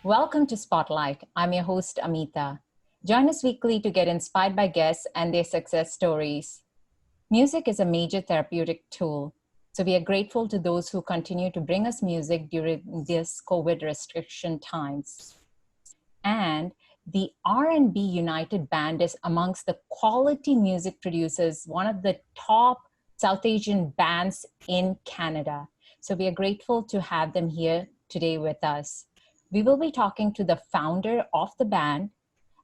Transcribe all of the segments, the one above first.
Welcome to Spotlight. I'm your host, Amitha. Join us weekly to get inspired by guests and their success stories. Music is a major therapeutic tool, so we are grateful to those who continue to bring us music during these COVID restriction times. And the R&B United Band is amongst the quality music producers, one of the top South Asian bands in Canada. So we are grateful to have them here today with us. We will be talking to the founder of the band,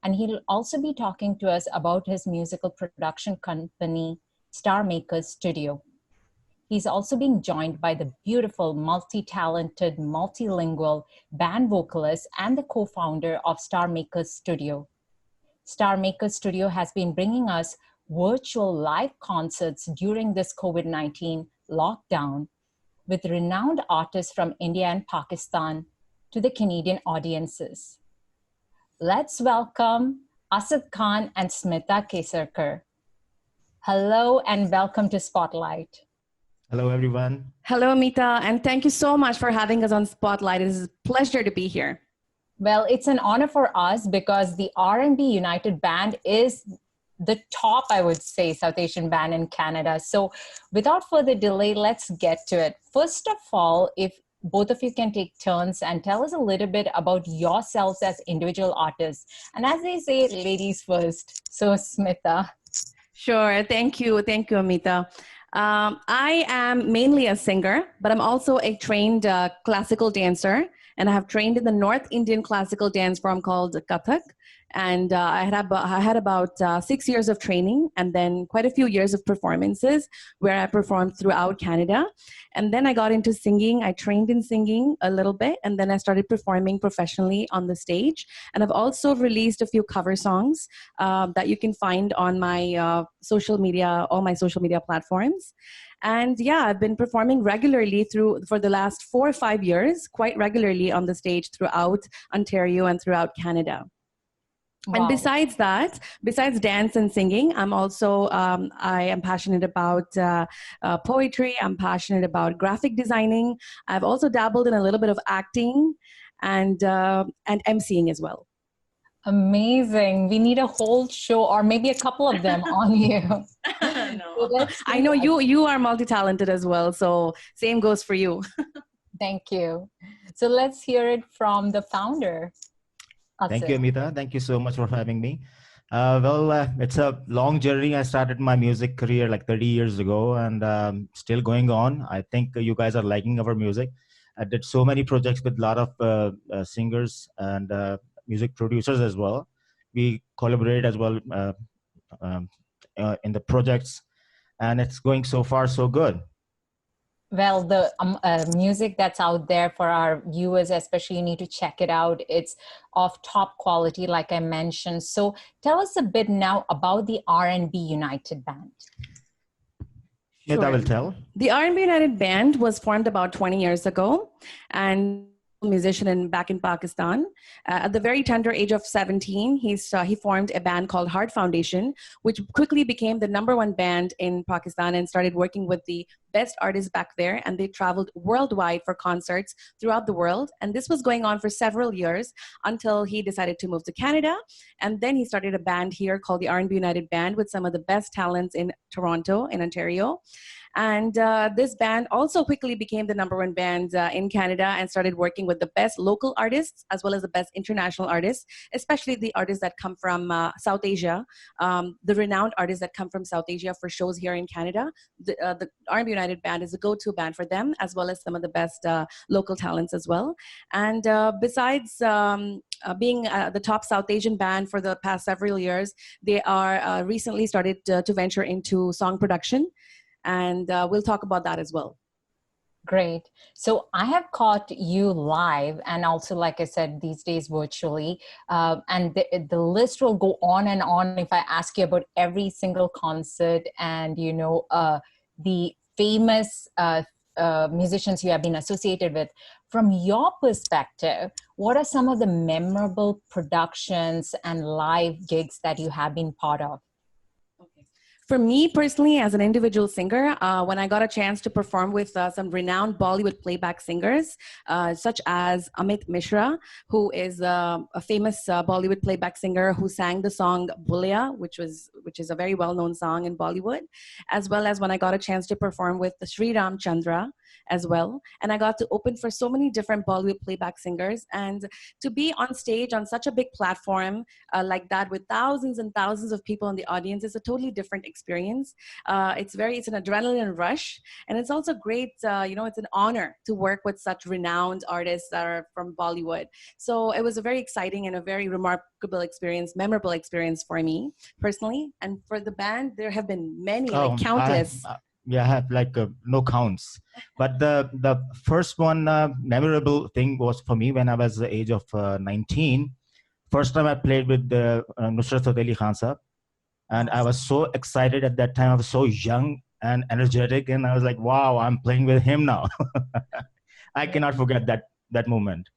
and he'll also be talking to us about his musical production company, Star Makers Studio. He's also being joined by the beautiful, multi-talented, multilingual band vocalist and the co-founder of Star Makers Studio. Star Makers Studio has been bringing us virtual live concerts during this COVID-19 lockdown with renowned artists from India and Pakistan to the Canadian audiences. Let's welcome Asad Khan and Smita Kesarkar. Hello and welcome to Spotlight. Hello, everyone. Hello, Amitha, and thank you so much for having us on Spotlight. It is a pleasure to be here. Well, it's an honor for us because the R&B United Band is the top, I would say, South Asian band in Canada. So without further delay, let's get to it. First of all, if both of you can take turns and tell us a little bit about yourselves as individual artists. And as they say, ladies first. So Smita. Sure. Thank you. Thank you, Amitha. I am mainly a singer, but I'm also a trained classical dancer. And I have trained in the North Indian classical dance form called Kathak. And I had about 6 years of training and then quite a few years of performances where I performed throughout Canada. And then I got into singing. I trained in singing a little bit, and then I started performing professionally on the stage. And I've also released a few cover songs that you can find on my social media, all my social media platforms. And yeah, I've been performing regularly for the last 4 or 5 years, quite regularly on the stage throughout Ontario and throughout Canada. Wow. And besides dance and singing, I'm also, I am passionate about poetry. I'm passionate about graphic designing. I've also dabbled in a little bit of acting and emceeing as well. Amazing. We need a whole show or maybe a couple of them on you. No. So I know you are multi-talented as well. So same goes for you. Thank you. So let's hear it from the founder. Asad. Thank you, Amitha. Thank you so much for having me. It's a long journey. I started my music career like 30 years ago and still going on. I think you guys are liking our music. I did so many projects with a lot of singers and music producers as well. We collaborate as well in the projects, and it's going so far so good. Well, the music that's out there for our viewers, especially, you need to check it out. It's of top quality, like I mentioned. So tell us a bit now about the R&B United Band. Sure. I will tell. The R&B United Band was formed about 20 years ago, and musician back in Pakistan. At the very tender age of 17, he formed a band called Heart Foundation, which quickly became the #1 band in Pakistan and started working with the best artists back there. And they traveled worldwide for concerts throughout the world. And this was going on for several years until he decided to move to Canada. And then he started a band here called the R&B United Band with some of the best talents in Toronto, in Ontario. And this band also quickly became the #1 band in Canada and started working with the best local artists as well as the best international artists, especially the artists that come from South Asia, the renowned artists that come from South Asia for shows here in Canada. The R&B United Band is a go-to band for them, as well as some of the best local talents as well. And besides being the top South Asian band for the past several years, they are recently started to venture into song production. And we'll talk about that as well. Great. So I have caught you live and also, like I said, these days virtually. And the list will go on and on if I ask you about every single concert and, you know, the famous musicians you have been associated with. From your perspective, what are some of the memorable productions and live gigs that you have been part of? For me personally, as an individual singer, when I got a chance to perform with some renowned Bollywood playback singers, such as Amitha Mundenchira, who is a famous Bollywood playback singer who sang the song Bulliya, which is a very well-known song in Bollywood, as well as when I got a chance to perform with the Sri Ram Chandra as well. And I got to open for so many different Bollywood playback singers. And to be on stage on such a big platform like that with thousands and thousands of people in the audience is a totally different experience. It's an adrenaline rush, and it's also great. It's an honor to work with such renowned artists that are from Bollywood. So it was a very exciting and a very remarkable experience, memorable experience for me personally, and for the band. There have been many, like countless. I have like no counts. But the first one memorable thing was for me when I was the age of 19. First time I played with Nusrat Fateh Ali Khan Sahab. And I was so excited at that time. I was so young and energetic, and I was like, wow, I'm playing with him now. I cannot forget that moment.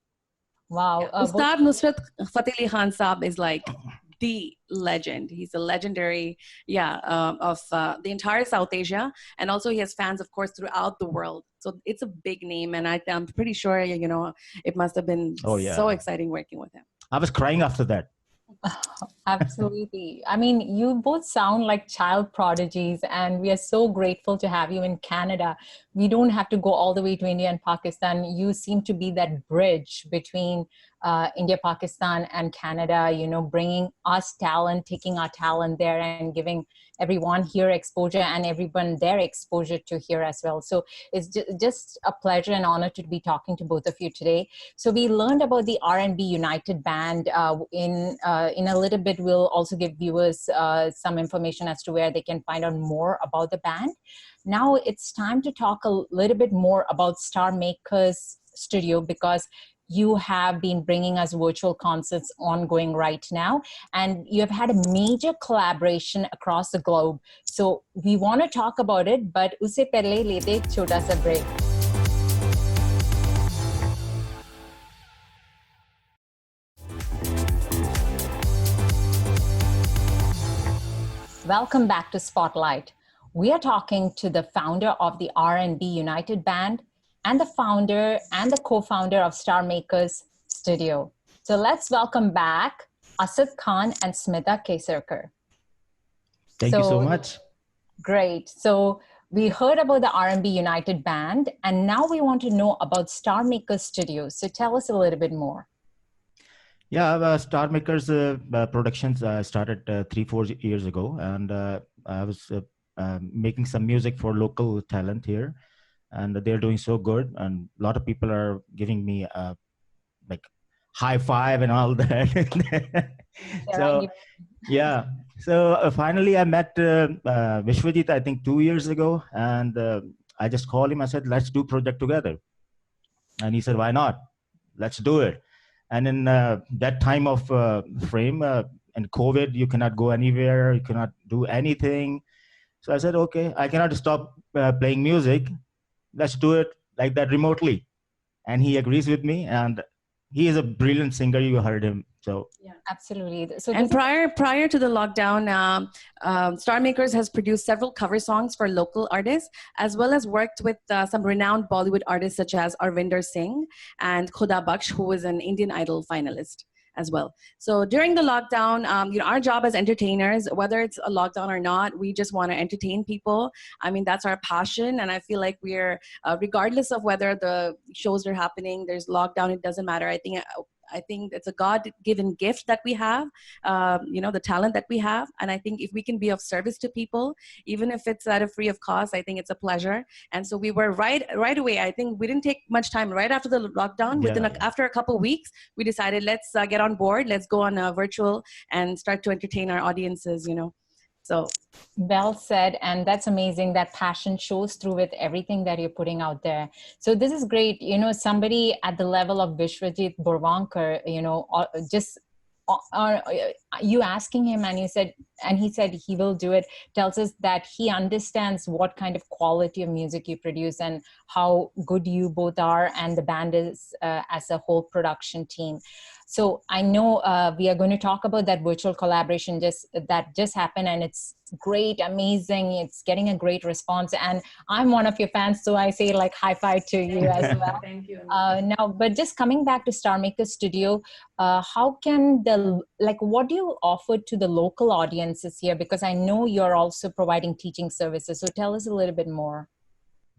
Wow. Ustad Nusrat Fateh Ali Khan Sahab is like the legend. He's a legendary, of the entire South Asia. And also he has fans, of course, throughout the world. So it's a big name. And I'm pretty sure, it must have been so exciting working with him. I was crying after that. Absolutely. I mean, you both sound like child prodigies, and we are so grateful to have you in Canada. We don't have to go all the way to India and Pakistan. You seem to be that bridge between India, Pakistan, and Canada, bringing us talent, taking our talent there and giving everyone here exposure and everyone their exposure to here as well. So it's just a pleasure and honor to be talking to both of you today. So we learned about the R&B United Band. In a little bit, we'll also give viewers some information as to where they can find out more about the band. Now it's time to talk a little bit more about Star Makers Studio, because you have been bringing us virtual concerts ongoing right now, and you have had a major collaboration across the globe. So we want to talk about it, but usse pehle lete ek chota sa break. Welcome back to Spotlight. We are talking to the founder of the R&B United Band, and the founder and the co-founder of Star Makers Studio. So let's welcome back Asad Khan and Smita Kesarkar. Thank you so much. Great. So we heard about the R&B United Band, and now we want to know about Star Makers Studio. So tell us a little bit more. Yeah, Star Makers Productions started 3-4 years ago, and I was making some music for local talent here. And they're doing so good, and a lot of people are giving me like high five and all that. So finally I met Vishwajeet, I think 2 years ago, and I just called him. I said, let's do project together, and he said, why not? Let's do it. And in that time of frame and COVID, you cannot go anywhere, you cannot do anything. So I said, okay, I cannot stop playing music. Let's do it like that remotely. And he agrees with me, and he is a brilliant singer. You heard him. So yeah, absolutely. So and prior to the lockdown, Star Makers has produced several cover songs for local artists, as well as worked with some renowned Bollywood artists such as Arvinder Singh and Khuda Baksh, who was an Indian Idol finalist as well. So during the lockdown, our job as entertainers, whether it's a lockdown or not, we just want to entertain people. I mean, that's our passion. And I feel like we're, regardless of whether the shows are happening, there's lockdown, it doesn't matter. I think it's a God-given gift that we have, the talent that we have. And I think if we can be of service to people, even if it's at a free of cost, I think it's a pleasure. And so we were right away. I think we didn't take much time right after the lockdown. After a couple of weeks, we decided, let's get on board. Let's go on virtual and start to entertain our audiences, So well said. And that's amazing. That passion shows through with everything that you're putting out there. So this is great. Somebody at the level of Vishwajeet Borwankar, you asking him, and he said he will do it, tells us that he understands what kind of quality of music you produce and how good you both are, and the band is as a whole production team. So I know we are going to talk about that virtual collaboration that just happened, and it's great, amazing. It's getting a great response, and I'm one of your fans, so I say like high five to you as well. Thank you. Now, but just coming back to Star Maker Studio, how can what do you offer to the local audiences here? Because I know you're also providing teaching services. So tell us a little bit more.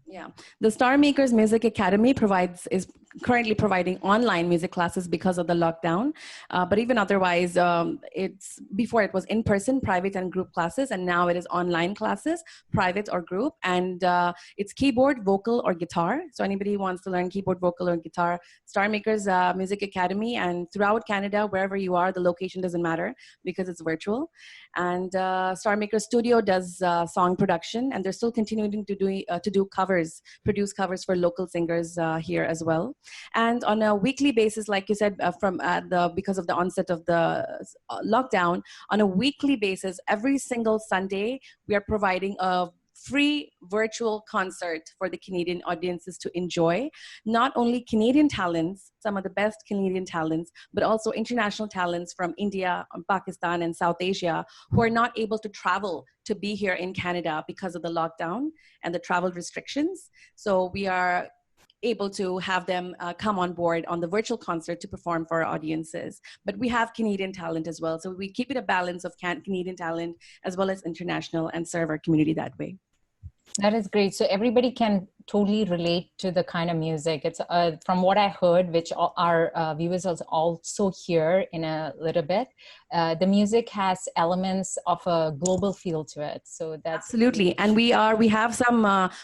Yeah, the Star Makers Music Academy is currently providing online music classes because of the lockdown. But even otherwise, before it was in-person, private and group classes, and now it is online classes, private or group, and it's keyboard, vocal, or guitar. So anybody who wants to learn keyboard, vocal, or guitar, Star Makers Music Academy, and throughout Canada, wherever you are, the location doesn't matter because it's virtual. And Star Makers Studio does song production, and they're still continuing to do covers, produce covers for local singers here as well. And on a weekly basis, like you said, because of the onset of the lockdown, on a weekly basis, every single Sunday, we are providing a free virtual concert for the Canadian audiences to enjoy. Not only Canadian talents, some of the best Canadian talents, but also international talents from India, Pakistan, and South Asia who are not able to travel to be here in Canada because of the lockdown and the travel restrictions. So we are able to have them come on board on the virtual concert to perform for our audiences. But we have Canadian talent as well. So we keep it a balance of Canadian talent as well as international, and serve our community that way. That is great. So everybody can totally relate to the kind of music. It's from what I heard, which our viewers will also hear in a little bit. The music has elements of a global feel to it. So that's absolutely. And we have some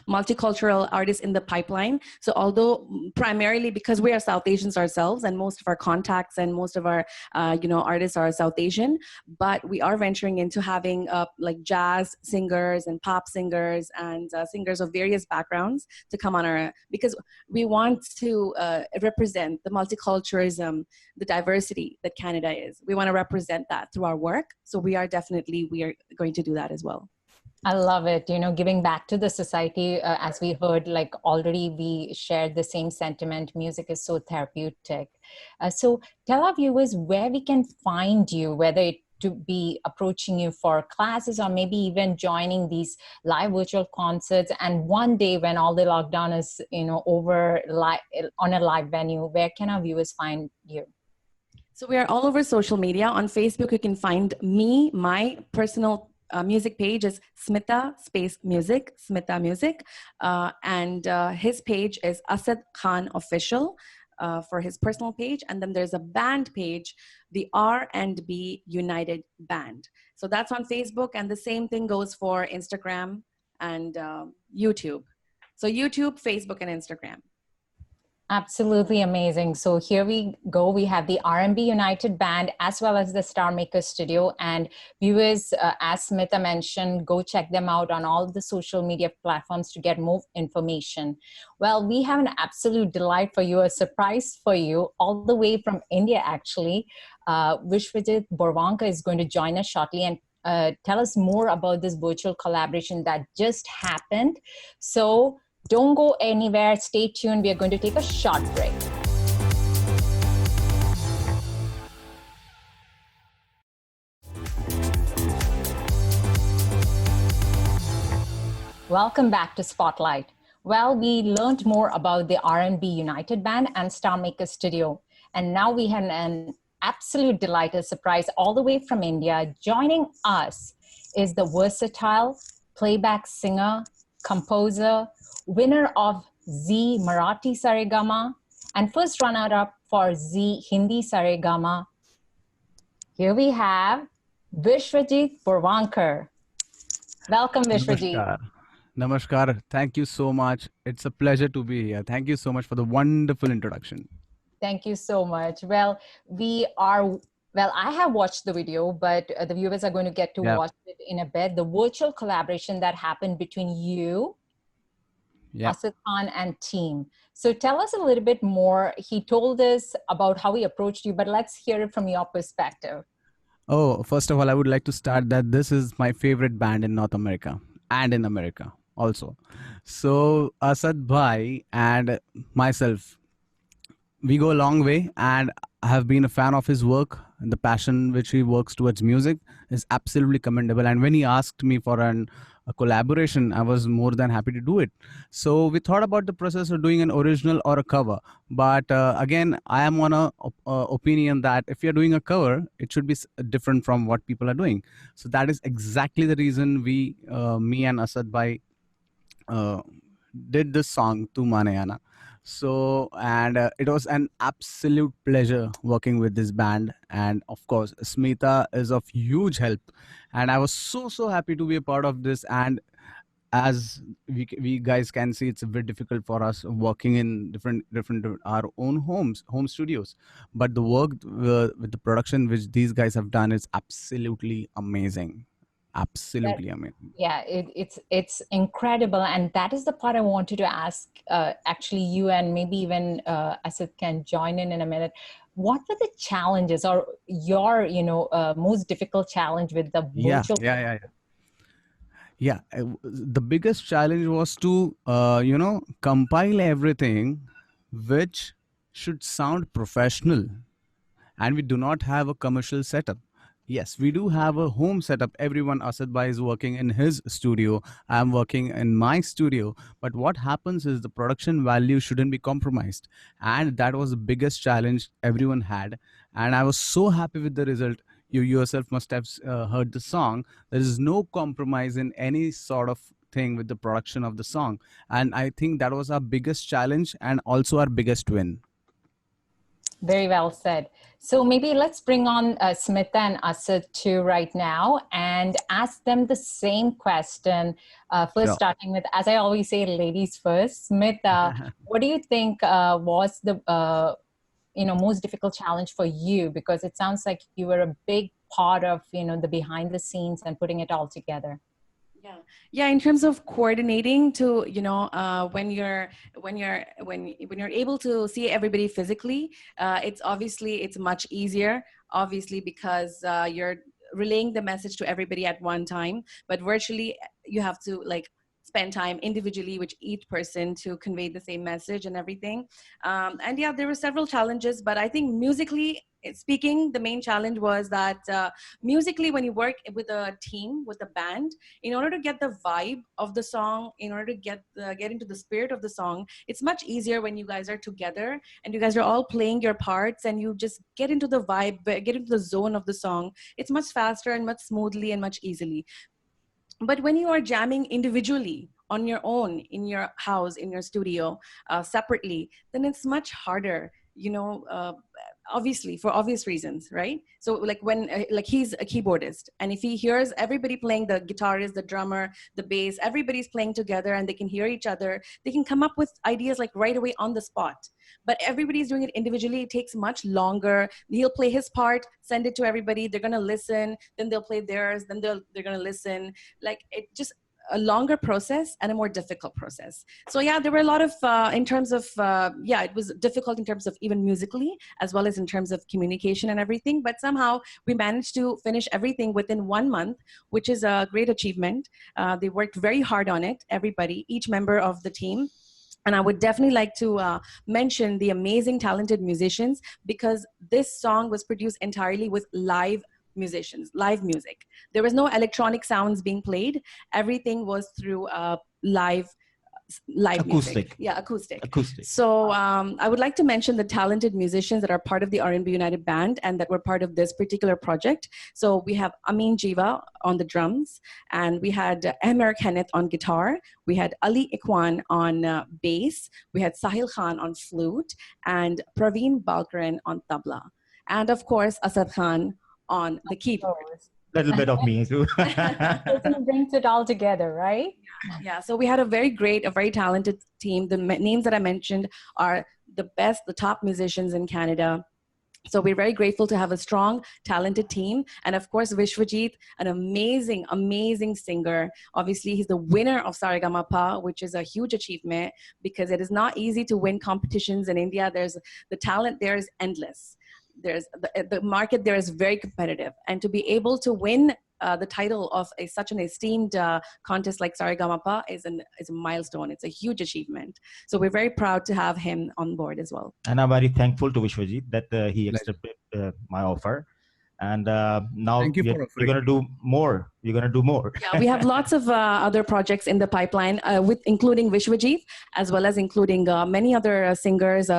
multicultural artists in the pipeline. So although primarily because we are South Asians ourselves, and most of our contacts and most of our artists are South Asian, but we are venturing into having like jazz singers and pop singers and singers of various backgrounds to come on because we want to represent the multiculturalism, the diversity that Canada is. We want to represent that through our work. So we are going to do that as well. I love it. Giving back to the society, as we heard, like already we shared the same sentiment. Music is so therapeutic. So tell our viewers where we can find you, whether it to be approaching you for classes or maybe even joining these live virtual concerts. And one day when all the lockdown is, over on a live venue, where can our viewers find you? So we are all over social media. On Facebook, you can find me. My personal music page is Smita Music, Smita Music. And his page is Asad Khan Official. For his personal page, and then there's a band page, the R&B United Band. So that's on Facebook, and the same thing goes for Instagram and YouTube. So YouTube, Facebook, and Instagram. Absolutely amazing. So here we go. We have the R&B United Band as well as the Star Maker Studio. And viewers, as Smita mentioned, go check them out on all the social media platforms to get more information. Well, we have an absolute delight for you, a surprise for you, all the way from India, actually. Vishwajeet Borwankar is going to join us shortly and tell us more about this virtual collaboration that just happened. So don't go anywhere. Stay tuned. We are going to take a short break. Welcome back to Spotlight. Well, we learned more about the R&B United Band and Star Maker Studio. And now we have an absolute delight, a surprise all the way from India. Joining us is the versatile playback singer, composer, winner of Zee Marathi Saregama, and first runner-up for Zee Hindi Saregama. Here we have Vishwajeet Borwankar. Welcome, Vishwajeet. Namaskar. Thank you so much. It's a pleasure to be here. Thank you so much for the wonderful introduction. Thank you so much. Well, I have watched the video, but the viewers are going to get to watch it in a bit. The virtual collaboration that happened between you, Asad Khan, and team. So tell us a little bit more. He told us about how he approached you, but let's hear it from your perspective. Oh, first of all, I would like to start that this is my favorite band in North America and in America also. So Asad Bhai and myself, we go a long way, and I have been a fan of his work, and the passion which he works towards music is absolutely commendable. And when he asked me for a collaboration, I was more than happy to do it. So we thought about the process of doing an original or a cover. But again, I am on a opinion that if you're doing a cover, it should be different from what people are doing. So that is exactly the reason me and Asad Bhai, uh, did this song Tu Manayana. So, and it was an absolute pleasure working with this band. And of course, Smita is of huge help. And I was so happy to be a part of this. And as we guys can see, it's a bit difficult for us working in different our own home studios. But the work with the production which these guys have done is absolutely amazing. Absolutely amazing. Yeah, it's incredible, and that is the part I wanted to ask. Actually, you and maybe even Asad can join in a minute. What were the challenges, or your most difficult challenge with the virtual? Yeah, the biggest challenge was to compile everything which should sound professional, and we do not have a commercial setup. Yes, we do have a home setup. Everyone, Asad Bhai is working in his studio. I'm working in my studio. But what happens is the production value shouldn't be compromised. And that was the biggest challenge everyone had. And I was so happy with the result. You yourself must have heard the song. There is no compromise in any sort of thing with the production of the song. And I think that was our biggest challenge and also our biggest win. Very well said. So maybe let's bring on Smita and Asad too right now and ask them the same question. First, starting with, as I always say, ladies first. Smita, what do you think was the most difficult challenge for you? Because it sounds like you were a big part of the behind the scenes and putting it all together. Yeah, in terms of coordinating to when you're able to see everybody physically, it's much easier, obviously, because you're relaying the message to everybody at one time. But virtually, you have to spend time individually with each person to convey the same message and everything. And yeah, there were several challenges, but I think musically speaking, the main challenge was that musically, when you work with a team, with a band, in order to get the vibe of the song, in order to get into the spirit of the song, it's much easier when you guys are together and you guys are all playing your parts and you just get into the vibe, get into the zone of the song. It's much faster and much smoothly and much easily. But when you are jamming individually on your own, in your house, in your studio, separately, then it's much harder, obviously, for obvious reasons, right? So when he's a keyboardist, and if he hears everybody playing, the guitarist, the drummer, the bass, everybody's playing together and they can hear each other, they can come up with ideas right away on the spot. But everybody's doing it individually. It takes much longer. He'll play his part, send it to everybody. They're going to listen. Then they'll play theirs. Then they're going to listen. It just a longer process and a more difficult process. So yeah, there were a lot of, in terms of, it was difficult in terms of even musically, as well as in terms of communication and everything. But somehow we managed to finish everything within 1 month, which is a great achievement. They worked very hard on it, everybody, each member of the team. And I would definitely like to mention the amazing, talented musicians, because this song was produced entirely with live musicians, live music. There was no electronic sounds being played. Everything was through live acoustic music. Yeah, acoustic. So I would like to mention the talented musicians that are part of the R&B United Band and that were part of this particular project. So we have Amin Jiva on the drums, and we had Amer Kenneth on guitar. We had Ali Ikwan on bass. We had Sahil Khan on flute, and Praveen Balkaran on tabla. And of course, Asad Khan on the keyboard. Little bit of me too. It brings it all together, right? Yeah. So we had a very talented team. The names that I mentioned are the best, the top musicians in Canada. So we're very grateful to have a strong, talented team. And of course, Vishwajeet, an amazing, amazing singer. Obviously, he's the winner of Saregama, which is a huge achievement because it is not easy to win competitions in India. The talent there is endless. The market there is very competitive, and to be able to win the title of such an esteemed contest like Saregamapa is a milestone. It's a huge achievement. So we're very proud to have him on board as well. And I'm very thankful to Vishwajeet that he accepted my offer. And now Thank you for we're offering. going to do more. We're going to do more. Yeah, we have lots of other projects in the pipeline, with including Vishwajeet, as well as including many other singers,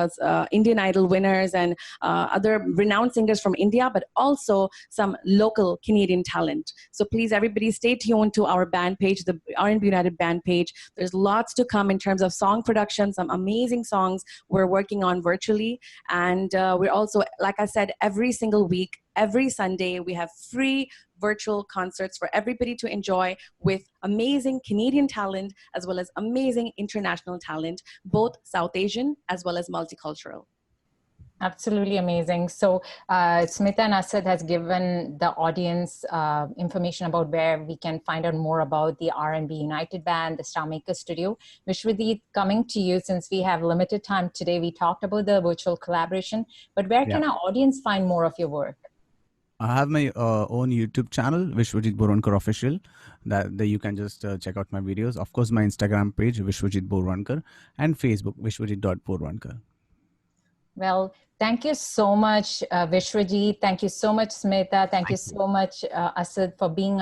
Indian Idol winners, and other renowned singers from India, but also some local Canadian talent. So please, everybody, stay tuned to our band page, the R&B United band page. There's lots to come in terms of song production, some amazing songs we're working on virtually. And we're also, like I said, every single week, every Sunday, we have free virtual concerts for everybody to enjoy with amazing Canadian talent as well as amazing international talent, both South Asian as well as multicultural. Absolutely amazing. So Smita and Asad has given the audience information about where we can find out more about the R&B United Band, the Starmaker Studio. Vishwajeet, coming to you, since we have limited time today, we talked about the virtual collaboration, but where can our audience find more of your work? I have my own YouTube channel, Vishwajeet Borwankar Official. That you can just check out my videos. Of course, my Instagram page, Vishwajeet Borwankar, and Facebook, Vishwajeet.Borwankar. Well, thank you so much, Vishwajeet. Thank you so much, Smita. Thank you so much, Asad, for being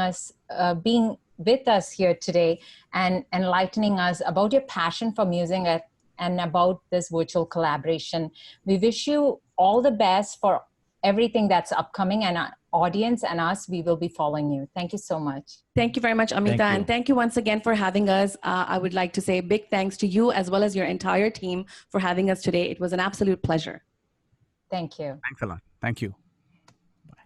with us here today and enlightening us about your passion for music and about this virtual collaboration. We wish you all the best for everything that's upcoming, and our audience and us, we will be following you. Thank you so much. Thank you very much, Amitha. And thank you once again for having us. I would like to say a big thanks to you as well as your entire team for having us today. It was an absolute pleasure. Thank you. Thanks a lot. Thank you.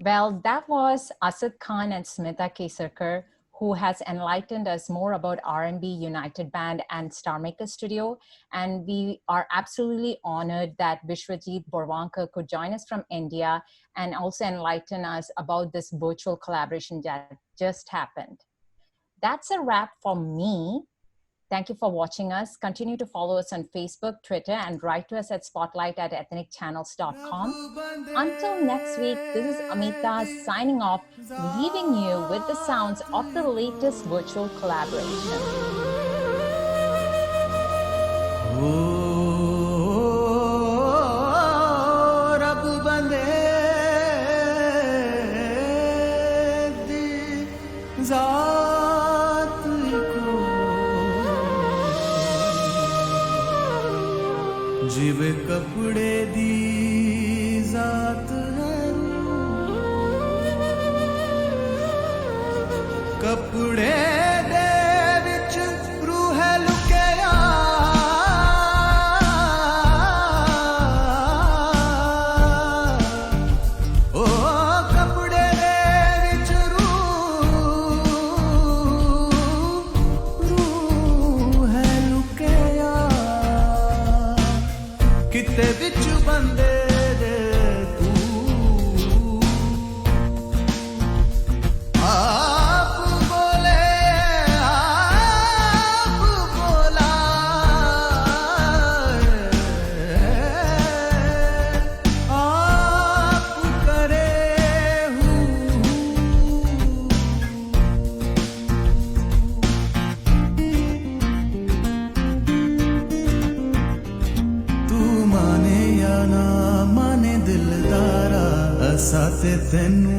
Well, that was Asad Khan and Smita Kesarkar, who has enlightened us more about R&B United Band and Starmaker Studio. And we are absolutely honored that Vishwajeet Borwankar could join us from India and also enlighten us about this virtual collaboration that just happened. That's a wrap for me. Thank you for watching us. Continue to follow us on Facebook, Twitter, and write to us at spotlight@ethnicchannels.com. Until next week, this is Amitha signing off, leaving you with the sounds of the latest virtual collaboration. जिवे कपड़े दी जात है कपड़े दे विच रूह लुकिया ओ कपड़े दे विच रूह लुकिया किते विच बंदे दे तू आप बोले आप बोला आप करे तू माने या ना माने दिलदारा असा ते तेनू